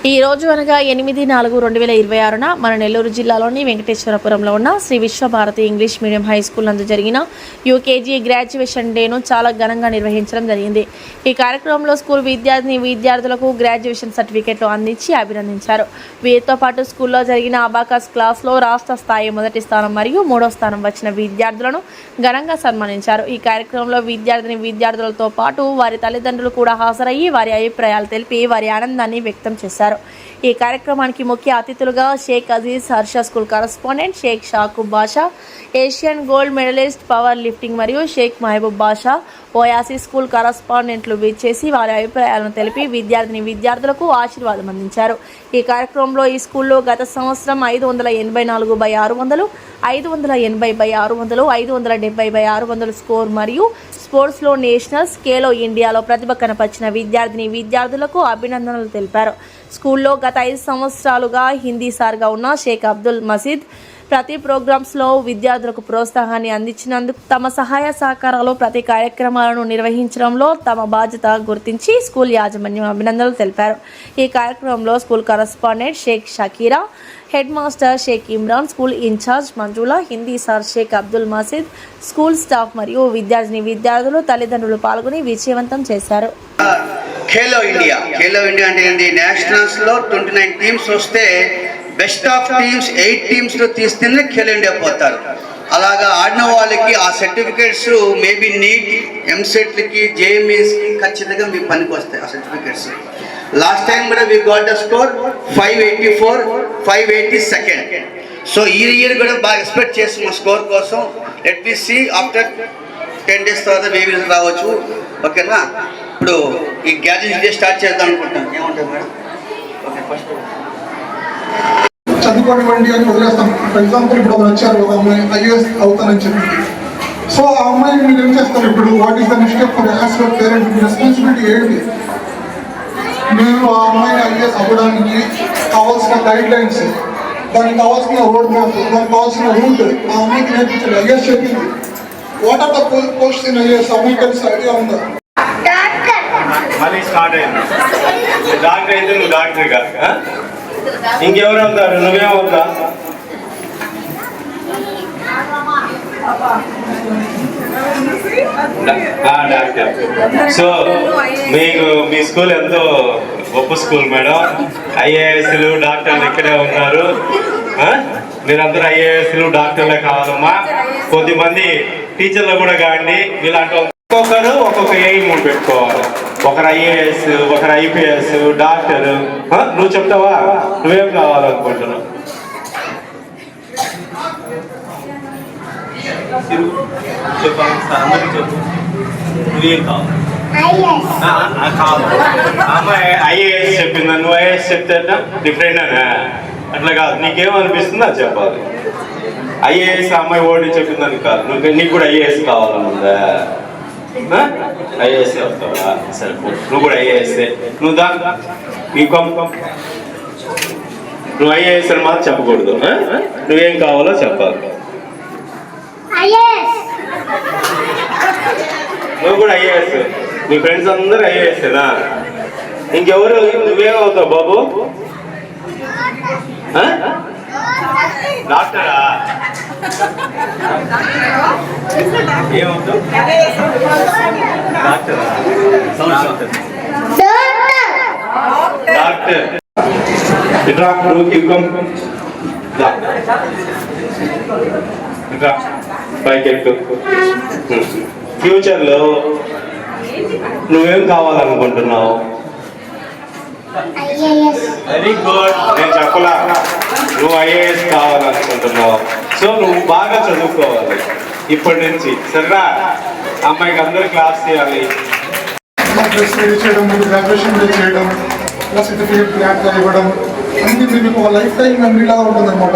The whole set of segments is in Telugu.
ఈ రోజు అనగా 8/4/2026న మన నెల్లూరు జిల్లాలోని వెంకటేశ్వరపురంలో ఉన్న Sri Visvabharati English medium high school నందు జరిగిన యూకేజీ గ్రాడ్యుయేషన్ డేను చాలా ఘనంగా నిర్వహించడం జరిగింది. ఈ కార్యక్రమంలో స్కూల్ విద్యార్థులకు గ్రాడ్యుయేషన్ సర్టిఫికెట్లు అందించి అభినందించారు. వీరితో పాటు స్కూల్లో జరిగిన అబాకస్ క్లాస్లో రాష్ట్ర స్థాయి మొదటి స్థానం మరియు మూడో స్థానం వచ్చిన విద్యార్థులను ఘనంగా సన్మానించారు. ఈ కార్యక్రమంలో విద్యార్థులతో పాటు వారి తల్లిదండ్రులు కూడా హాజరయ్యి వారి అభిప్రాయాలు తెలిపి వారి ఆనందాన్ని వ్యక్తం చేశారు. ఈ కార్యక్రమానికి ముఖ్య అతిథులుగా Shaik Aziz Harsha school correspondent, Shaik Shakoob Basha Asian gold medalist power lifting మరియు షేక్ మహబూబ్ బాషా ఓయాసీ స్కూల్ కరస్పాండెంట్లు విచ్చేసి వారి అభిప్రాయాలను తెలిపి విద్యార్థులకు ఆశీర్వాదం అందించారు. ఈ కార్యక్రమంలో ఈ స్కూల్లో గత సంవత్సరం 584/600, 580/600, 570/600 స్కోర్ మరియు స్పోర్ట్స్లో నేషనల్ స్కేలో ఇండియాలో ప్రతిభ కనపరిచిన విద్యార్థులకు అభినందనలు తెలిపారు. స్కూల్లో గత 5 సంవత్సరాలుగా హిందీ సార్గా ఉన్న షేక్ అబ్దుల్ మసీద్ ప్రతి ప్రోగ్రామ్స్లో విద్యార్థులకు ప్రోత్సాహాన్ని అందించినందుకు తమ సహాయ సహకారాలు ప్రతి కార్యక్రమాలను నిర్వహించడంలో తమ బాధ్యత గుర్తించి స్కూల్ యాజమాన్యం అభినందనలు తెలిపారు. ఈ కార్యక్రమంలో school correspondent Sheikh Shakira, head master Sheikh Imran, school incharge Manjula, Hindi sir Sheikh Abdul Masid, school staff మరియు విద్యార్థులు తల్లిదండ్రులు పాల్గొని విజయవంతం చేశారు. ఖేలో ఇండియా అంటే ఏంటి? నేషనల్స్ లో 29 టీమ్స్ వస్తే బెస్ట్ ఆఫ్ టీమ్స్ 8 టీమ్స్ లో తీస్తేనే ఖేలో ఇండియా పోతారు. అలాగా ఆడిన వాళ్ళకి ఆ సర్టిఫికేట్స్ మేబీ నీట్, ఎంసెట్లకి, జేఎంఈస్కి ఖచ్చితంగా మీ పనికి వస్తాయి ఆ సర్టిఫికేట్స్. లాస్ట్ టైం కూడా we got the score 584, 582. So ఈ ఇయర్ కూడా బాగా ఎక్స్పెక్ట్ చేస్తున్నాం స్కోర్ కోసం. Let me see after 10 days తర్వాత మేబీ రావచ్చు. ఓకేనా? ఇప్పుడు ఈ గ్రాడ్యుయేషన్ డే స్టార్ట్ చేద్దాం అనుకుంటాం. ఏమంటారు మేడం? ఓకే, ఫస్ట్ చదువుకోనివ్వండి అని వదిలేస్తాం. ఫర్ ఎగ్జాంపుల్ ఇప్పుడు ఒకరు వచ్చారు, ఒక అమ్మాయి IAS అవుతానని చెప్పింది. సో ఆ అమ్మాయిని మీరు ఏం చేస్తారు? ఇప్పుడు what is the next step for as your parent? Me responsibility ఏంటి? మీరు ఆ అమ్మాయిని IAS అవ్వడానికి కావాల్సిన గైడ్ లైన్స్, దానికి కావాల్సిన రోడ్ మ్యాప్, దానికి కావాల్సిన రూట్ ఆ అమ్మాయికి నేర్పించండి. IAS చెప్పింది. What are the post in IAS? అమ్మాయి కలిసి ఐడియా ఉందా? మళ్ళీ స్టార్ట్ అయింది. డాక్టర్ అయితే నువ్వు డాక్టర్ కాదు, ఇంకెవరు అవుతారు? నువ్వేమవుతా? డాక్టర్. సో మీకు మీ స్కూల్ ఎంతో గొప్ప స్కూల్ మేడం. IASలు, డాక్టర్లు ఇక్కడే ఉన్నారు. మీరందరూ IASలు, డాక్టర్లే కావాలమ్మా. కొద్దిమంది టీచర్లు కూడా కాండి. ఇలాంటి ఒక్కొక్కరు ఒక్కొక్క ఎయిమ్ పెట్టుకోవాలి. ఒకరు IAS, ఒకరు IPS, డాక్టర్. నువ్వు చెప్తావా? నువ్వేం కావాలనుకుంటున్నావు? నువ్వేం కావాలి? అమ్మాయి IAS చెప్పిందా? నువ్వు IAS చెప్తే డిఫరెంట్ అనా? అట్లా కాదు. నీకేమనిపిస్తుంది అది చెప్పాలి. IAS అమ్మాయి ఓడి చెప్పిందని కాదు. నీకు కూడా IAS కావాలనుందా? IAS అవుతావా? సరే, నువ్వు కూడా IAS. నువ్వు దా నువ్వు IAS అని మాత్రం చెప్పకూడదు. నువ్వేం కావాలో చెప్పాలి. నువ్వు కూడా IAS. మీ ఫ్రెండ్స్ అందరూ IASనా? ఇంకెవరు? నువ్వేమవుతావు బాబు? డాక్టరా? ఏమవుతావు? డాక్టరా? డాక్టర్. ఇట్రా, ఇట్రా, పైకి ఎక్కు. ఫ్యూచర్లో నువ్వేం కావాలనుకుంటున్నావు? Very good. నేను చెప్పలా, నువ్వు IAS కావాలనుకుంటున్నావు. సో నువ్వు బాగా చదువుకోవాలి ఇప్పటి నుంచి, సరేనా? అమ్మాయికి అందరూ క్లాస్ చేయాలి. గ్రాడ్యుయేషన్ చేయడం, సర్టిఫికేట్ గ్రాంట్గా ఇవ్వడం అన్ని మీకు ఒక లైఫ్ టైం మెమరీలాగా ఉంటుంది అనమాట.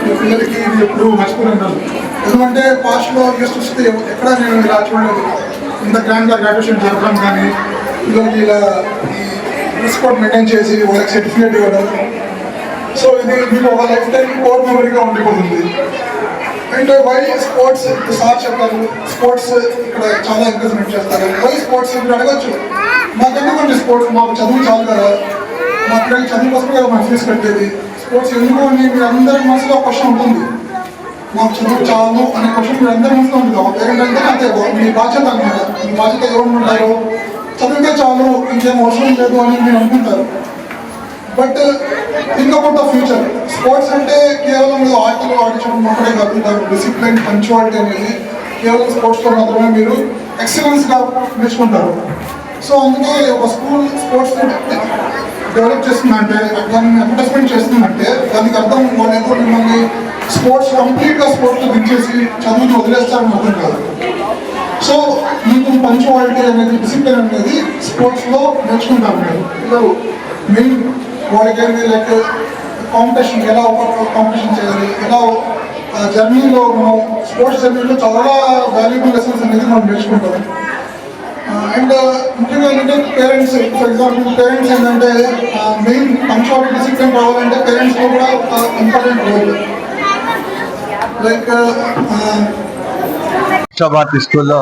మీ పిల్లలకి ఇది ఎప్పుడు మర్చిపోయి ఉంటాను. ఎందుకంటే పాస్ట్లో చూస్తే ఎక్కడ నేను ఇలా చూడలేదు. ఇంత గ్రాండ్గా గ్రాడ్యుయేషన్ జరగడం కానీ, పిల్లలకి ఇలా డ్రెస్ కోడ్ మెయింటైన్ చేసి వాళ్ళకి సర్టిఫికేట్ ఇవ్వడం. సో ఇది మీకు ఒక లైఫ్ టైం కోర్ మెమరీగా ఉండిపోతుంది. And why sports? సార్ చెప్పారు, స్పోర్ట్స్ ఇక్కడ చాలా ఎంకరేజ్మెంట్ చేస్తారు. Why sports? మీరు అడగచ్చు, మాకెందుకండి స్పోర్ట్స్? మాకు చదువు చాలు కదా. మా పిల్లలు చదువు కోసమే మా ఫీజు కట్టేది, స్పోర్ట్స్ ఎందుకు అని మీరు అందరి మనసులో క్వశ్చన్ ఉంటుంది. మాకు చదువు చాలు అనే క్వశ్చన్ మీరు అందరి మనసులో ఉంటుంది. ఒక పేరెంట్ అంటే అంతే, మీ బాధ్యత అనమాట. మీ బాధ్యత ఎవరు ఉంటారో చదివితే చాలు ఇంకేం అవసరం లేదు అని మీరు అనుకుంటారు. But think about the future. Sports అంటే కేవలం ఆటలు ఆడించడం మాత్రమే కాదు, దాని డిసిప్లిన్, పంచువాలిటీ అనేది కేవలం స్పోర్ట్స్లో మాత్రమే మీరు ఎక్సలెన్స్గా నేర్చుకుంటారు. సో అందుకే ఒక స్కూల్ స్పోర్ట్స్ డెవలప్ చేస్తుందంటే, దాన్ని అడ్వర్టైజ్మెంట్ చేస్తుందంటే దానికి అర్థం వాళ్ళేదో మిమ్మల్ని స్పోర్ట్స్ కంప్లీట్గా స్పోర్ట్స్లో దించేసి చదువుని వదిలేస్తారని అర్థం కాదు. సో మీకు పంచువాలిటీ అనేది, డిసిప్లిన్ అనేది స్పోర్ట్స్లో నేర్చుకుంటారు మీరు. మెయిన్ వాళ్ళకి లైక్ కాంపిటీషన్, ఎలా ఒక కాంపిటీషన్ చేయాలి, ఎలా జర్నీలో మనం స్పోర్ట్స్ జర్నీలో చాలా వాల్యుబుల్ లెసన్స్ అనేది మనం నేర్చుకుంటాం. అండ్ ముఖ్యంగా ఏంటంటే పేరెంట్స్, ఫర్ ఎగ్జాంపుల్ పేరెంట్స్ ఏంటంటే మెయిన్ పంచువాలిటీ, డిసిప్లిన్ రావాలంటే పేరెంట్స్లో కూడా ఒక ఇంపార్టెంట్ రోల్. లైక్ విశ్వభారతి స్కూల్లో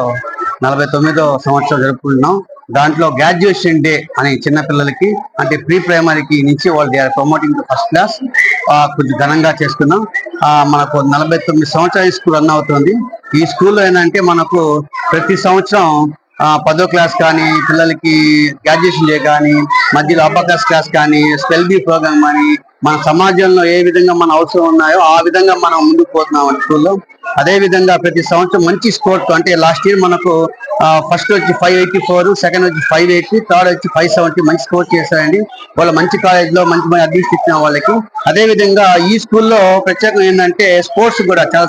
49వ సంవత్సరం జరుపుకుంటున్నాం. దాంట్లో గ్రాడ్యుయేషన్ డే అని చిన్నపిల్లలకి, అంటే ప్రీ ప్రైమరీకి నుంచి వాళ్ళు they are promoting to first class కొంచెం ఘనంగా చేసుకున్నాం. మనకు 49 సంవత్సరాల స్కూల్ రన్ అవుతుంది. ఈ స్కూల్లో ఏంటంటే మనకు ప్రతి సంవత్సరం 10వ క్లాస్ కానీ, పిల్లలకి గ్రాడ్యుయేషన్ డే కానీ, మధ్యలో అబాకస్ క్లాస్ కానీ, స్పెల్ బీ ప్రోగ్రామ్ కానీ, మన సమాజంలో ఏ విధంగా మన అవసరం ఉన్నాయో ఆ విధంగా మనం ముందుకు పోతున్నాం స్కూల్లో. అదే విధంగా ప్రతి సంవత్సరం మంచి స్కోర్, అంటే లాస్ట్ ఇయర్ మనకు ఫస్ట్ వచ్చి 584, సెకండ్ వచ్చి 580, థర్డ్ వచ్చి 570 మంచి స్కోర్ చేశారండి. వాళ్ళు మంచి కాలేజ్లో మంచి అడ్మిషన్ ఇచ్చిన వాళ్ళకి. అదే విధంగా ఈ స్కూల్లో ప్రత్యేకం ఏంటంటే స్పోర్ట్స్ కూడా చాలా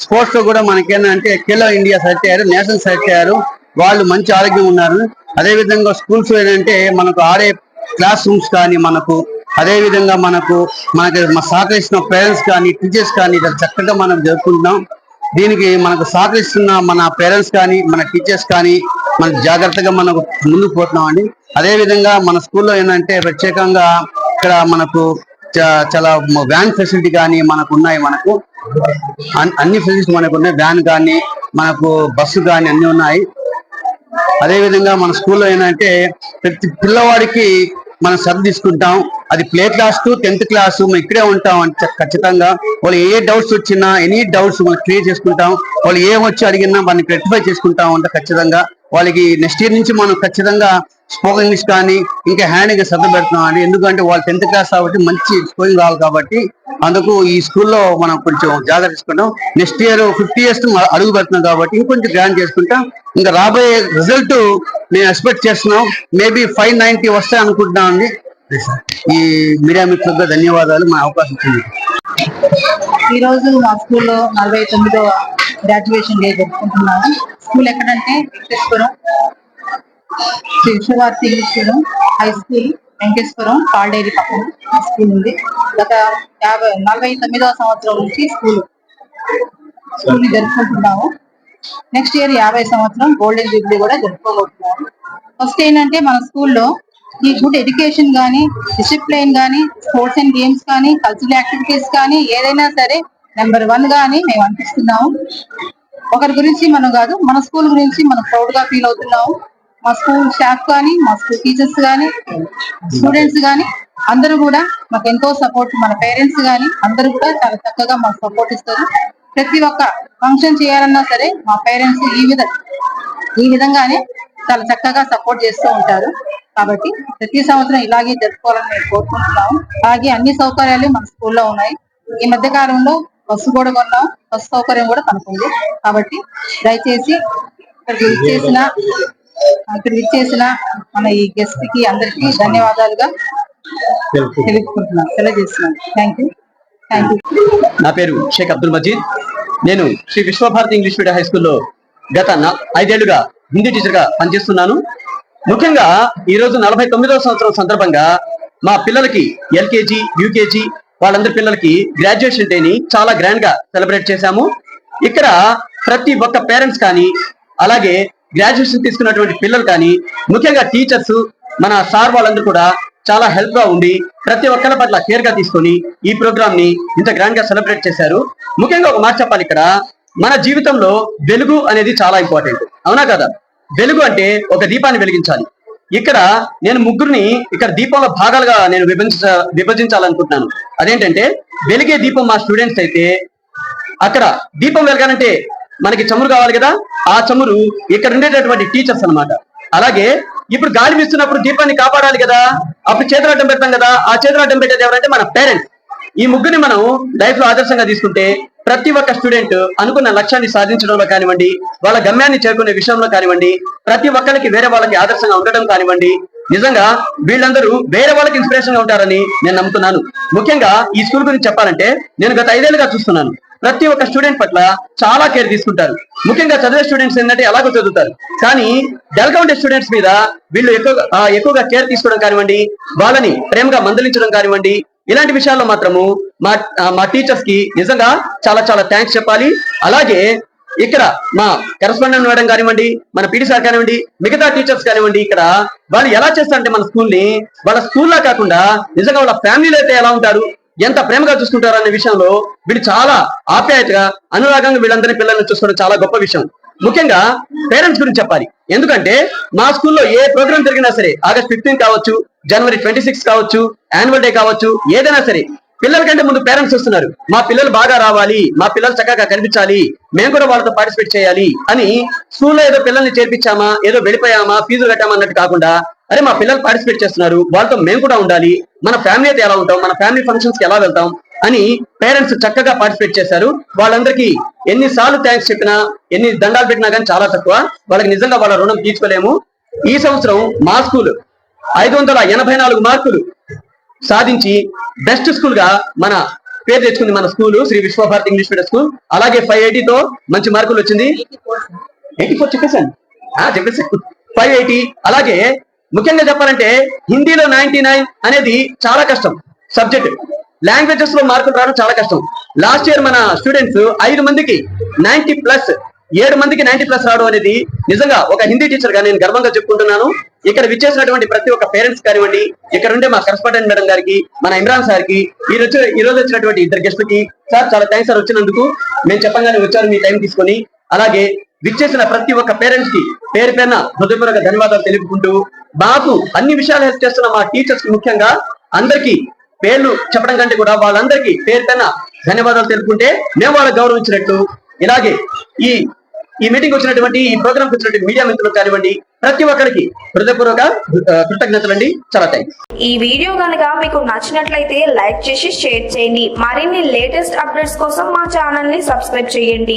స్పోర్ట్స్ లో కూడా మనకి ఏంటంటే ఖేలో ఇండియా సెలెక్ట్ అయ్యారు, నేషనల్ సెలెక్ట్ అయ్యారు. వాళ్ళు మంచి ఆరోగ్యం ఉన్నారు. అదే విధంగా స్కూల్స్ ఏంటంటే మనకు ఆడే క్లాస్ రూమ్స్ కానీ, మనకు అదే విధంగా మనకు సహకరిస్తున్న పేరెంట్స్ కానీ, టీచర్స్ కానీ చక్కగా మనం జరుపుకుంటున్నాం. దీనికి మనకు సహకరిస్తున్న మన పేరెంట్స్ కానీ, మన టీచర్స్ కానీ మనం జాగ్రత్తగా మనకు ముందుకు పోతున్నాం అండి. అదే విధంగా మన స్కూల్లో ఏంటంటే ప్రత్యేకంగా ఇక్కడ మనకు చాలా వ్యాన్ ఫెసిలిటీ కానీ మనకు ఉన్నాయి. మనకు అన్ని ఫెసిలిటీస్ మనకు ఉన్నాయి. వ్యాన్ కానీ, మనకు బస్సు కానీ అన్ని ఉన్నాయి. అదే విధంగా మన స్కూల్లో ఏంటంటే ప్రతి పిల్లవాడికి మనం శ్రద్ధ తీసుకుంటాం. అది play class to 10th class మనం ఇక్కడే ఉంటాం అంటే ఖచ్చితంగా వాళ్ళు ఏ డౌట్స్ వచ్చినా, ఎనీ డౌట్స్ మనం క్లియర్ చేసుకుంటాం. వాళ్ళు ఏం వచ్చి అడిగినా వాడిని రెక్టిఫై చేసుకుంటాం అంటే ఖచ్చితంగా వాళ్ళకి నెక్స్ట్ ఇయర్ నుంచి మనం ఖచ్చితంగా స్పోకెన్ ఇంగ్లీష్ కానీ ఇంకా హ్యాండ్గా శ్రద్ధ పెడుతున్నాం అండి. ఎందుకంటే వాళ్ళు 10th క్లాస్ కాబట్టి మంచి స్కోరింగ్ రావాలి కాబట్టి అందుకు ఈ స్కూల్లో మనం కొంచెం జాగ్రత్త తీసుకుంటాం. నెక్స్ట్ ఇయర్ 50 years అడుగు పెడుతున్నాం కాబట్టి ఇంకొంచెం గ్రాండ్ చేసుకుంటాం. ఇంకా రాబోయే రిజల్ట్ మేము ఎక్స్పెక్ట్ చేస్తున్నాం. మేబీ 590 వస్తాయి అనుకుంటున్నాం అండి. ఈ మీడియా మిత్రులకు ధన్యవాదాలు, మా అవకాశం ఇచ్చింది. ఈరోజు మా స్కూల్లో 49వ గ్రాడ్యుయేషన్ డే జరుపుకుంటున్నాము. స్కూల్ ఎక్కడంటే Venkateswaram Sri Visvabharati English medium high school, Venkateswaram పాల్డేరి పక్కన స్కూల్ ఉంది. గత 49వ సంవత్సరం నుంచి స్కూల్ ని జరుపుకుంటున్నాము. నెక్స్ట్ ఇయర్ 50వ సంవత్సరం గోల్డెన్ జూబ్లీ కూడా జరుపుకోబోతున్నాము. ఫస్ట్ ఏంటంటే మన స్కూల్లో ఈ గుడ్ ఎడ్యుకేషన్ కానీ, డిసిప్లైన్ కానీ, స్పోర్ట్స్ అండ్ గేమ్స్ కానీ, కల్చరల్ యాక్టివిటీస్ కానీ ఏదైనా సరే నెంబర్ 1 గాని మేము అనిపిస్తున్నాము. ఒకరి గురించి మనం కాదు, మన స్కూల్ గురించి మనం ప్రౌడ్ గా ఫీల్ అవుతున్నాము. మా స్కూల్ స్టాఫ్ కానీ, మా స్కూల్ టీచర్స్ కానీ, స్టూడెంట్స్ కానీ అందరూ కూడా మాకు ఎంతో సపోర్ట్, మన పేరెంట్స్ కానీ అందరూ కూడా చాలా చక్కగా మాకు సపోర్ట్ ఇస్తారు. ప్రతి ఒక్క ఫంక్షన్ చేయాలన్నా సరే మా పేరెంట్స్ ఈ విధంగానే చాలా చక్కగా సపోర్ట్ చేస్తూ ఉంటారు. కాబట్టి ప్రతి సంవత్సరం ఇలాగే జరుపుకోవాలని మేము కోరుకుంటున్నాము. అలాగే అన్ని సౌకర్యాలు మన స్కూల్లో ఉన్నాయి. ఈ మధ్య కాలంలో బస్సు కూడా కొన్నాం, బస్సు సౌకర్యం కూడా కనుక్కుంది. కాబట్టి దయచేసి ఇక్కడ విచ్చేసిన మన ఈ గెస్ట్ కి అందరికీ ధన్యవాదాలుగా తెలియజేస్తున్నాను. Thank you. నా పేరు షేక్ అబ్దుల్ మజీద్. నేను Sri Visvabharati English medium high స్కూల్లో గత 5 ఏళ్లుగా హిందీ టీచర్ గా పనిచేస్తున్నాను. ముఖ్యంగా ఈ రోజు 49వ సంవత్సరం సందర్భంగా మా పిల్లలకి ఎల్కేజీ, యూకేజీ వాళ్ళందరి పిల్లలకి గ్రాడ్యుయేషన్ డేని చాలా గ్రాండ్ గా సెలబ్రేట్ చేశాము. ఇక్కడ ప్రతి ఒక్క పేరెంట్స్ కానీ, అలాగే గ్రాడ్యుయేషన్ తీసుకున్నటువంటి పిల్లలు కానీ, ముఖ్యంగా టీచర్స్, మన సార్ వాళ్ళందరూ కూడా చాలా హెల్ప్ గా ఉండి ప్రతి ఒక్కరి పట్ల కేర్ గా తీసుకొని ఈ ప్రోగ్రామ్ ని ఇంత గ్రాండ్ గా సెలబ్రేట్ చేశారు. ముఖ్యంగా ఒక మాట చెప్పాలి, ఇక్కడ మన జీవితంలో వెలుగు అనేది చాలా ఇంపార్టెంట్, అవునా కదా? వెలుగు అంటే ఒక దీపాన్ని వెలిగించాలి. ఇక్కడ నేను ముగ్గురిని ఇక్కడ దీపంలో భాగాలుగా నేను విభజించాలనుకుంటున్నాను. అదేంటంటే వెలిగే దీపం మా స్టూడెంట్స్ అయితే, అక్కడ దీపం వెలగాలంటే మనకి చమురు కావాలి కదా, ఆ చమురు ఇక్కడ ఉండేటటువంటి టీచర్స్ అన్నమాట. అలాగే ఇప్పుడు గాలి వీస్తున్నప్పుడు దీపాన్ని కాపాడాలి కదా, అప్పుడు చేతులు అడ్డం పెడతాం కదా, ఆ చేతులు అడ్డం పెట్టేది ఎవరంటే మన పేరెంట్స్. ఈ ముగ్గురిని మనం లైఫ్ లో ఆదర్శంగా తీసుకుంటే ప్రతి ఒక్క స్టూడెంట్ అనుకున్న లక్ష్యాన్ని సాధించడంలో కానివ్వండి, వాళ్ళ గమ్యాన్ని చేరుకునే విషయంలో కానివ్వండి, ప్రతి ఒక్కరికి వేరే వాళ్ళకి ఆదర్శంగా ఉండడం కానివ్వండి, నిజంగా వీళ్ళందరూ వేరే వాళ్ళకి ఇన్స్పిరేషన్ గా ఉంటారని నేను నమ్ముతున్నాను. ముఖ్యంగా ఈ స్కూల్ గురించి చెప్పాలంటే నేను గత 5 ఏళ్లుగా చూస్తున్నాను. ప్రతి ఒక్క స్టూడెంట్ పట్ల చాలా కేర్ తీసుకుంటారు. ముఖ్యంగా చదివే స్టూడెంట్స్ ఏంటంటే ఎలాగో చదువుతారు, కానీ డల్గా ఉండే స్టూడెంట్స్ మీద వీళ్ళు ఎక్కువగా కేర్ తీసుకోవడం కానివ్వండి, వాళ్ళని ప్రేమగా మందలించడం కానివ్వండి, ఇలాంటి విషయాల్లో మాత్రము మా టీచర్స్ కి నిజంగా చాలా చాలా థ్యాంక్స్ చెప్పాలి. అలాగే ఇక్కడ మా కరెస్పాండెంట్ మేడం కానివ్వండి, మన పీటీ సార్ కానివ్వండి, మిగతా టీచర్స్ కానివ్వండి, ఇక్కడ వాళ్ళు ఎలా చేస్తారంటే మన స్కూల్ని వాళ్ళ స్కూల్లా కాకుండా నిజంగా వాళ్ళ ఫ్యామిలీలో అయితే ఎలా ఉంటారు, ఎంత ప్రేమగా చూసుకుంటారు అనే విషయంలో వీళ్ళు చాలా ఆప్యాయతగా అనురాగంగా వీళ్ళందరినీ పిల్లల్ని చూసుకోవడం చాలా గొప్ప విషయం. ముఖ్యంగా పేరెంట్స్ గురించి చెప్పాలి. ఎందుకంటే మా స్కూల్లో ఏ ప్రోగ్రామ్ జరిగినా సరే, ఆగస్ట్ 15 కావచ్చు, జనవరి 26 కావచ్చు, యాన్యువల్ డే కావచ్చు, ఏదైనా సరే పిల్లల కంటే ముందు పేరెంట్స్ వస్తున్నారు. మా పిల్లలు బాగా రావాలి, మా పిల్లలు చక్కగా కనిపించాలి, మేము కూడా వాళ్ళతో పార్టిసిపేట్ చేయాలి అని స్కూల్లో ఏదో పిల్లల్ని చేర్పించామా, ఏదో వెళ్ళిపోయామా, ఫీజులు కట్టామా అన్నట్టు కాకుండా, అరే మా పిల్లలు పార్టిసిపేట్ చేస్తున్నారు, వాళ్ళతో మేము కూడా ఉండాలి, మన ఫ్యామిలీ అయితే ఎలా ఉంటాం, మన ఫ్యామిలీ ఫంక్షన్స్ కి ఎలా వెళ్తాం అని పేరెంట్స్ చక్కగా పార్టిసిపేట్ చేశారు. వాళ్ళందరికీ ఎన్నిసార్లు థ్యాంక్స్ చెప్పినా, ఎన్ని దండాలు పెట్టినా కానీ చాలా తక్కువ. వాళ్ళకి నిజంగా వాళ్ళ రుణం తీర్చుకోలేము. ఈ సంవత్సరం మా స్కూల్ 584 మార్కులు సాధించి బెస్ట్ స్కూల్ గా మన పేరు తెచ్చుకుంది. మన school Sri Visvabharati English medium school. అలాగే 580తో మంచి మార్కులు వచ్చింది. 84 చెప్పేశాను 580. అలాగే ముఖ్యంగా చెప్పాలంటే హిందీలో 99 అనేది చాలా కష్టం సబ్జెక్ట్. లాంగ్వేజెస్ లో మార్కులు రావడం చాలా కష్టం. లాస్ట్ ఇయర్ మన స్టూడెంట్స్ 5 మందికి 90+, 7 మందికి 90+ రావడం అనేది నిజంగా ఒక హిందీ టీచర్ గా నేను గర్వంగా చెప్పుకుంటున్నాను. ఇక్కడ విచ్చేసినటువంటి ప్రతి ఒక్క పేరెంట్స్ కానివ్వండి, ఇక్కడ ఉండే మా కరెస్పాండెంట్ మేడం గారికి, మన ఇమ్రాన్ సార్ కి, ఈ రోజు వచ్చినటువంటి 2 గెస్టులకి సార్ చాలా థ్యాంక్స్ సార్ వచ్చినందుకు. మేము చెప్పంగానే వచ్చారు మీ టైం తీసుకొని. అలాగే విచ్చేసిన ప్రతి ఒక్క పేరెంట్స్ కి పేరు పేరున హృదయపూర్వక ధన్యవాదాలు తెలుపుకుంటూ, మాకు అన్ని విషయాలు హెల్ప్ చేస్తున్న మా టీచర్స్ కి ముఖ్యంగా అందరికీ పేర్లు చెప్పడం కంటే కూడా వాళ్ళందరికీ పేరు పైన ధన్యవాదాలు తెలుపుకుంటే మేము వాళ్ళకి గౌరవించినట్లు. ఇలాగే ఈ మీటింగ్ వచ్చినటువంటి, ఈ ప్రోగ్రామ్ వచ్చినటువంటి మీడియా మిత్రులు కానివ్వండి, ప్రతి ఒక్కరికి హృదయపూర్వక కృతజ్ఞతలండి. చాలా థ్యాంక్స్. ఈ వీడియో కనుక మీకు నచ్చినట్లయితే లైక్ చేసి షేర్ చేయండి. మరిన్ని లేటెస్ట్ అప్డేట్స్ కోసం మా ఛానల్ ని సబ్స్క్రైబ్ చేయండి.